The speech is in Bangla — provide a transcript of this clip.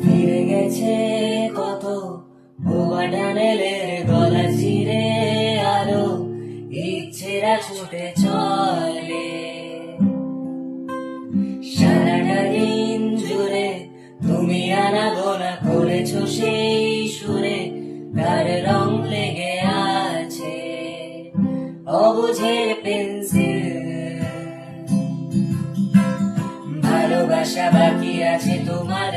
ফিরে গেছে কত বোবা টানেলের গলা চিরে, আরো ইচ্ছেরা ছুটে চলে। সারাটা দিন জুড়ে তুমি আনাগোনা করেছো সেই সুরে, তার রং লেগে আছে অবুঝের পেন্সিল। ভালোবাসা বাকি আছে তোমার